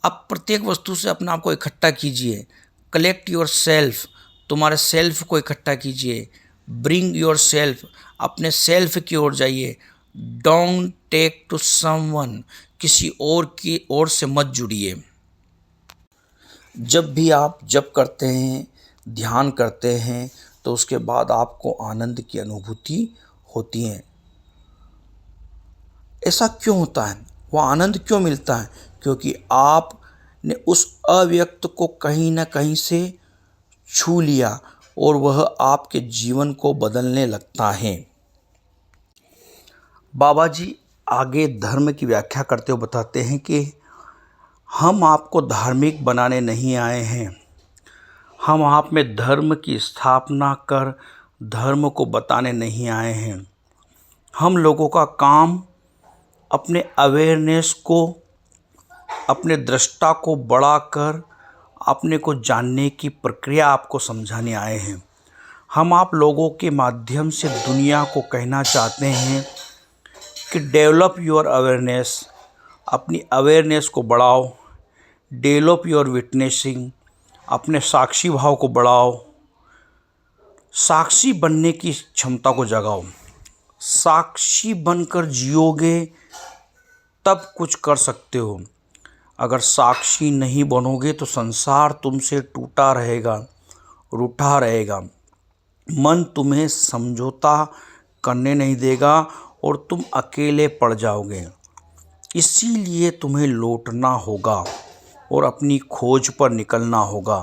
आप प्रत्येक वस्तु से अपने आप को इकट्ठा कीजिए। कलेक्ट योर सेल्फ, तुम्हारे सेल्फ को इकट्ठा कीजिए। ब्रिंग योर सेल्फ, अपने सेल्फ की ओर जाइए। डोंट टेक टू समवन, किसी और की ओर से मत जुड़िए। जब भी आप जप करते हैं, ध्यान करते हैं, तो उसके बाद आपको आनंद की अनुभूति होती है। ऐसा क्यों होता है? वह आनंद क्यों मिलता है? क्योंकि आपने उस अव्यक्त को कहीं ना कहीं से छू लिया और वह आपके जीवन को बदलने लगता है। बाबा जी आगे धर्म की व्याख्या करते हुए बताते हैं कि हम आपको धार्मिक बनाने नहीं आए हैं, हम आप में धर्म की स्थापना कर धर्म को बताने नहीं आए हैं। हम लोगों का काम अपने अवेयरनेस को, अपने दृष्टा को बढ़ाकर अपने को जानने की प्रक्रिया आपको समझाने आए हैं। हम आप लोगों के माध्यम से दुनिया को कहना चाहते हैं कि डेवलप योर अवेयरनेस, अपनी अवेयरनेस को बढ़ाओ। डेवलप योर विटनेसिंग, अपने साक्षी भाव को बढ़ाओ। साक्षी बनने की क्षमता को जगाओ। साक्षी बनकर जियोगे तब कुछ कर सकते हो। अगर साक्षी नहीं बनोगे तो संसार तुमसे टूटा रहेगा, रूठा रहेगा। मन तुम्हें समझौता करने नहीं देगा और तुम अकेले पड़ जाओगे। इसीलिए तुम्हें लौटना होगा और अपनी खोज पर निकलना होगा।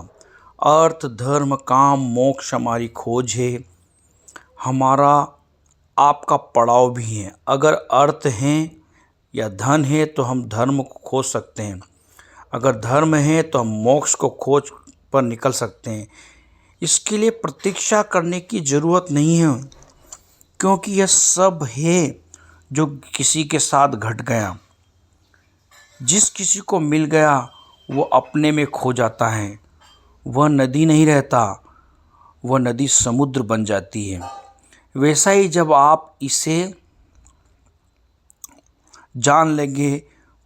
अर्थ, धर्म, काम, मोक्ष हमारी खोज है, हमारा आपका पड़ाव भी है। अगर अर्थ हैं या धन है तो हम धर्म को खोज सकते हैं, अगर धर्म है तो हम मोक्ष को खोज पर निकल सकते हैं। इसके लिए प्रतीक्षा करने की ज़रूरत नहीं है, क्योंकि यह सब है जो किसी के साथ घट गया। जिस किसी को मिल गया वो अपने में खो जाता है। वह नदी नहीं रहता, वह नदी समुद्र बन जाती है। वैसा ही जब आप इसे जान लेंगे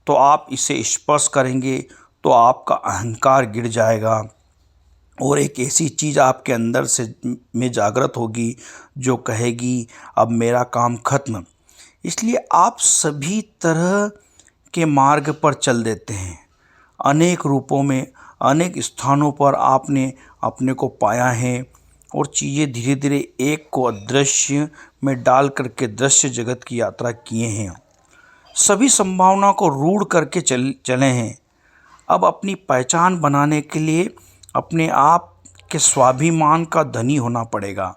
तो आप इसे स्पर्श करेंगे तो आपका अहंकार गिर जाएगा और एक ऐसी चीज़ आपके अंदर से में जागृत होगी जो कहेगी अब मेरा काम खत्म। इसलिए आप सभी तरह के मार्ग पर चल देते हैं। अनेक रूपों में, अनेक स्थानों पर आपने अपने को पाया है और चीज़ें धीरे धीरे एक को अदृश्य में डाल करके दृश्य जगत की यात्रा किए हैं। सभी संभावना को रूढ़ करके चले हैं। अब अपनी पहचान बनाने के लिए अपने आप के स्वाभिमान का धनी होना पड़ेगा।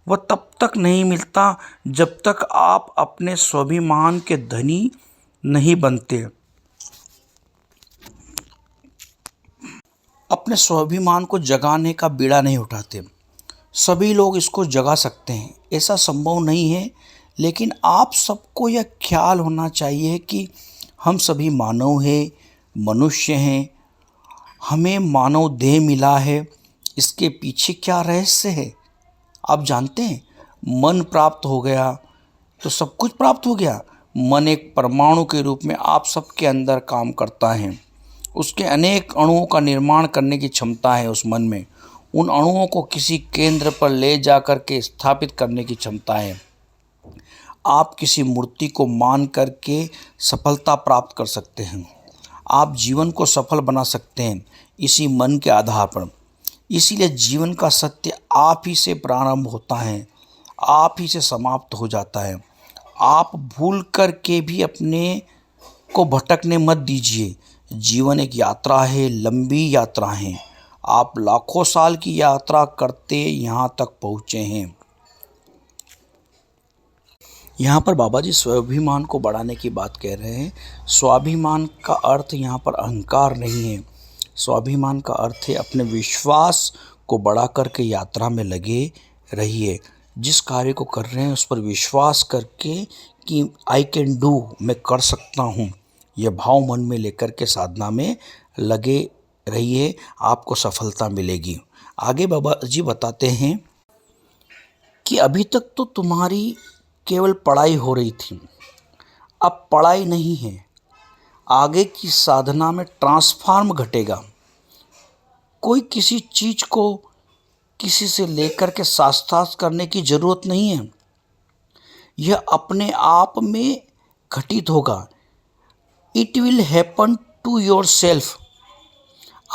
वह तब तक नहीं मिलता जब तक आप अपने स्वाभिमान के धनी नहीं बनते। अपने स्वाभिमान को जगाने का बीड़ा नहीं उठाते। सभी लोग इसको जगा सकते हैं, ऐसा संभव नहीं है, लेकिन आप सबको यह ख्याल होना चाहिए कि हम सभी मानव हैं, मनुष्य हैं। हमें मानव देह मिला है, इसके पीछे क्या रहस्य है आप जानते हैं? मन प्राप्त हो गया तो सब कुछ प्राप्त हो गया। मन एक परमाणु के रूप में आप सबके अंदर काम करता है। उसके अनेक अणुओं का निर्माण करने की क्षमता है उस मन में। उन अणुओं को किसी केंद्र पर ले जा कर के स्थापित करने की क्षमता है। आप किसी मूर्ति को मान करके सफलता प्राप्त कर सकते हैं। आप जीवन को सफल बना सकते हैं इसी मन के आधार पर। इसीलिए जीवन का सत्य आप ही से प्रारंभ होता है, आप ही से समाप्त हो जाता है। आप भूल कर के भी अपने को भटकने मत दीजिए। जीवन एक यात्रा है, लंबी यात्रा है। आप लाखों साल की यात्रा करते यहाँ तक पहुँचे हैं। यहाँ पर बाबा जी स्वाभिमान को बढ़ाने की बात कह रहे हैं। स्वाभिमान का अर्थ यहाँ पर अहंकार नहीं है। स्वाभिमान का अर्थ है अपने विश्वास को बढ़ा करके यात्रा में लगे रहिए। जिस कार्य को कर रहे हैं उस पर विश्वास करके कि आई कैन डू, मैं कर सकता हूँ, यह भाव मन में लेकर के साधना में लगे रहिए, आपको सफलता मिलेगी। आगे बाबा जी बताते हैं कि अभी तक तो तुम्हारी केवल पढ़ाई हो रही थी, अब पढ़ाई नहीं है, आगे की साधना में ट्रांसफॉर्म घटेगा। कोई किसी चीज को किसी से लेकर के शास्त्रार्थ करने की जरूरत नहीं है, यह अपने आप में घटित होगा। It will happen to yourself.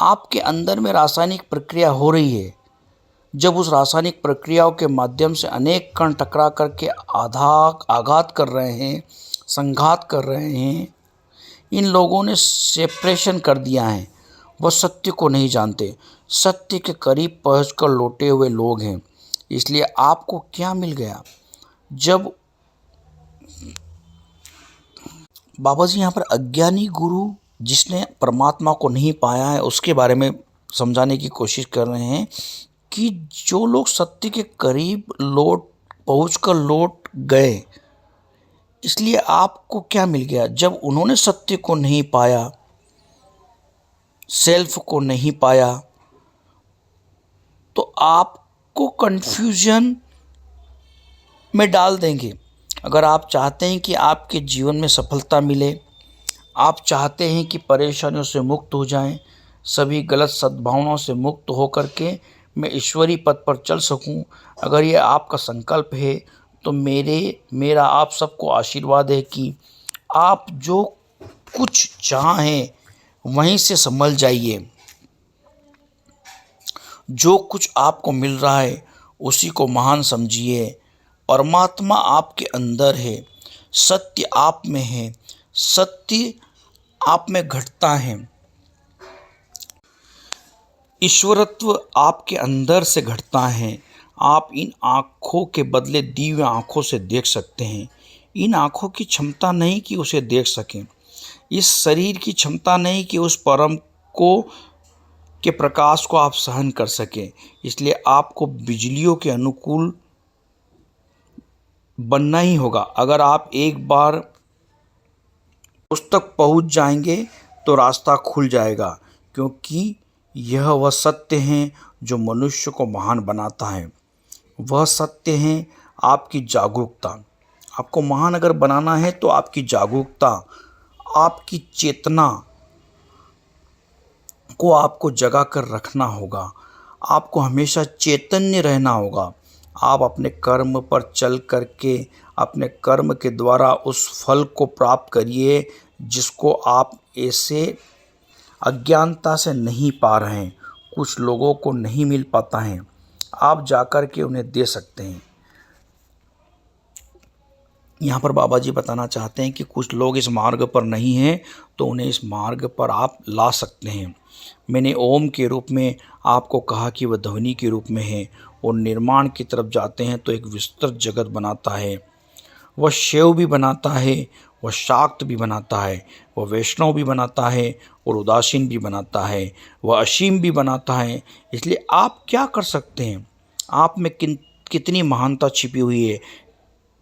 आपके अंदर में रासायनिक प्रक्रिया हो रही है। जब उस रासायनिक प्रक्रियाओं के माध्यम से अनेक कण टकरा करके आघात कर रहे हैं, संघात कर रहे हैं, इन लोगों ने सेपरेशन कर दिया है। वह सत्य को नहीं जानते, सत्य के करीब पहुंचकर लौटे हुए लोग हैं। इसलिए आपको क्या मिल गया? जब बाबा जी यहाँ पर अज्ञानी गुरु जिसने परमात्मा को नहीं पाया है उसके बारे में समझाने की कोशिश कर रहे हैं कि जो लोग सत्य के करीब लौट गए, इसलिए आपको क्या मिल गया? जब उन्होंने सत्य को नहीं पाया, सेल्फ को नहीं पाया, तो आपको कंफ्यूजन में डाल देंगे। अगर आप चाहते हैं कि आपके जीवन में सफलता मिले, आप चाहते हैं कि परेशानियों से मुक्त हो जाएं, सभी गलत सद्भावनाओं से मुक्त होकर के मैं ईश्वरीय पथ पर चल सकूं, अगर ये आपका संकल्प है तो मेरा आप सबको आशीर्वाद है कि आप जो कुछ चाहें वहीं से संभल जाइए। जो कुछ आपको मिल रहा है उसी को महान समझिए। परमात्मा आपके अंदर है, सत्य आप में है, सत्य आप में घटता है, ईश्वरत्व आपके अंदर से घटता है। आप इन आँखों के बदले दिव्य आँखों से देख सकते हैं। इन आँखों की क्षमता नहीं कि उसे देख सकें, इस शरीर की क्षमता नहीं कि उस परम को के प्रकाश को आप सहन कर सकें। इसलिए आपको बिजलियों के अनुकूल बनना ही होगा। अगर आप एक बार उस तक पहुंच जाएंगे तो रास्ता खुल जाएगा, क्योंकि यह वह सत्य है जो मनुष्य को महान बनाता है। वह सत्य है आपकी जागरूकता। आपको महान अगर बनाना है तो आपकी जागरूकता, आपकी चेतना को आपको जगा कर रखना होगा। आपको हमेशा चैतन्य रहना होगा। आप अपने कर्म पर चल करके अपने कर्म के द्वारा उस फल को प्राप्त करिए जिसको आप ऐसे अज्ञानता से नहीं पा रहे हैं। कुछ लोगों को नहीं मिल पाता है, आप जाकर के उन्हें दे सकते हैं। यहाँ पर बाबा जी बताना चाहते हैं कि कुछ लोग इस मार्ग पर नहीं हैं तो उन्हें इस मार्ग पर आप ला सकते हैं। मैंने ओम के रूप में आपको कहा कि वह ध्वनि के रूप में है और निर्माण की तरफ जाते हैं तो एक विस्तृत जगत बनाता है। वह शैव भी बनाता है, वह शाक्त भी बनाता है, वह वैष्णव भी बनाता है और उदासीन भी बनाता है, वह असीम भी बनाता है। इसलिए आप क्या कर सकते हैं? आप में कितनी महानता छिपी हुई है,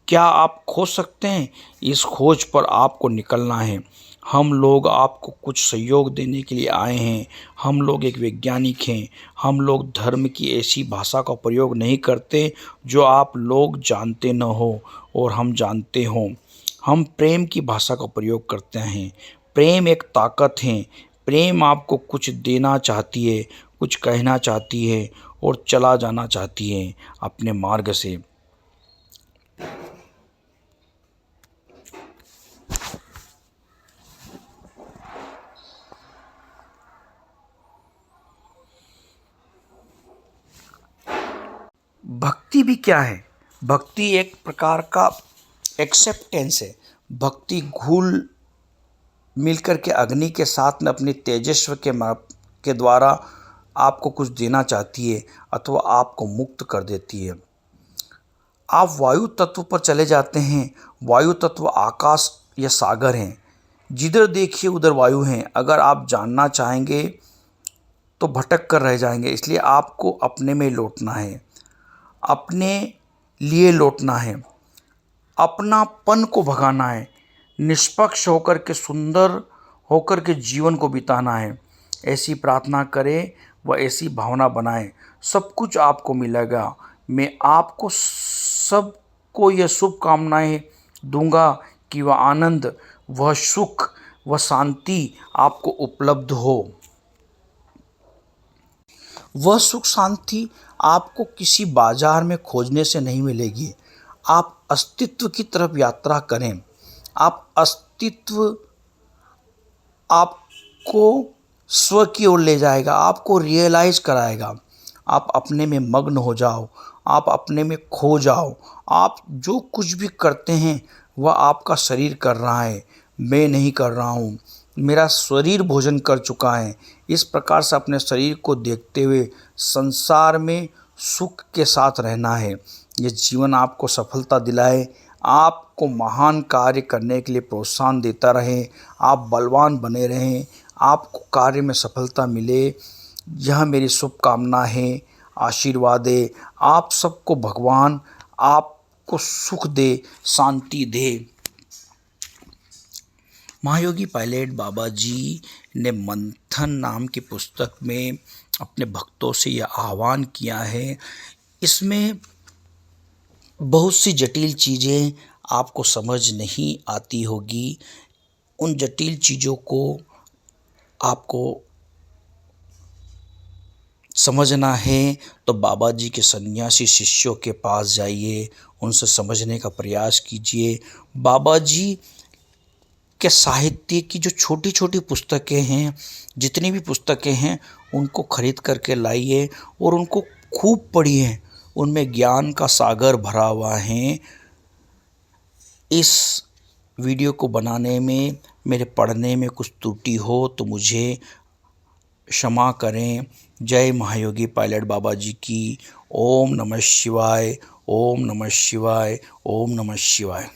क्या आप खोज सकते हैं? इस खोज पर आपको निकलना है। हम लोग आपको कुछ सहयोग देने के लिए आए हैं। हम लोग एक वैज्ञानिक हैं। हम लोग धर्म की ऐसी भाषा का प्रयोग नहीं करते जो आप लोग जानते न हो और हम जानते हों। हम प्रेम की भाषा का प्रयोग करते हैं। प्रेम एक ताकत है। प्रेम आपको कुछ देना चाहती है, कुछ कहना चाहती है और चला जाना चाहती है अपने मार्ग से। भक्ति भी क्या है? भक्ति एक प्रकार का एक्सेप्टेंस है। भक्ति घुल मिलकर के अग्नि के साथ में अपनी तेजस्व के द्वारा आपको कुछ देना चाहती है अथवा आपको मुक्त कर देती है। आप वायु तत्व पर चले जाते हैं। वायु तत्व आकाश या सागर हैं। जिधर देखिए उधर वायु हैं। अगर आप जानना चाहेंगे तो भटक कर रह जाएंगे। इसलिए आपको अपने में लौटना है, अपने लिए लौटना है, अपनापन को भगाना है, निष्पक्ष होकर के, सुंदर होकर के जीवन को बिताना है। ऐसी प्रार्थना करें व ऐसी भावना बनाएं, सब कुछ आपको मिलेगा। मैं आपको सबको यह शुभकामनाएं दूंगा कि वह आनंद, वह सुख, वह शांति आपको उपलब्ध हो। वह सुख शांति आपको किसी बाजार में खोजने से नहीं मिलेगी। आप अस्तित्व की तरफ यात्रा करें। आप अस्तित्व आपको स्व की ओर ले जाएगा, आपको रियलाइज कराएगा। आप अपने में मग्न हो जाओ, आप अपने में खो जाओ। आप जो कुछ भी करते हैं वह आपका शरीर कर रहा है, मैं नहीं कर रहा हूँ। मेरा शरीर भोजन कर चुका है। इस प्रकार से अपने शरीर को देखते हुए संसार में सुख के साथ रहना है। ये जीवन आपको सफलता दिलाए, आपको महान कार्य करने के लिए प्रोत्साहन देता रहे, आप बलवान बने रहें, आपको कार्य में सफलता मिले। यह मेरी शुभकामना है, आशीर्वाद है। आप सबको भगवान आपको सुख दे, शांति दे। महायोगी पायलट बाबा जी ने मंथन नाम की पुस्तक में अपने भक्तों से यह आह्वान किया है। इसमें बहुत सी जटिल चीज़ें आपको समझ नहीं आती होगी। उन जटिल चीज़ों को आपको समझना है तो बाबा जी के सन्यासी शिष्यों के पास जाइए, उनसे समझने का प्रयास कीजिए। बाबा जी के साहित्य की जो छोटी छोटी पुस्तकें हैं, जितनी भी पुस्तकें हैं, उनको खरीद करके लाइए और उनको खूब पढ़िए। उनमें ज्ञान का सागर भरा हुआ है। इस वीडियो को बनाने में, मेरे पढ़ने में कुछ त्रुटि हो तो मुझे क्षमा करें। जय महायोगी पायलट बाबा जी की। ओम नमः शिवाय, ओम नमः शिवाय, ओम नमः शिवाय।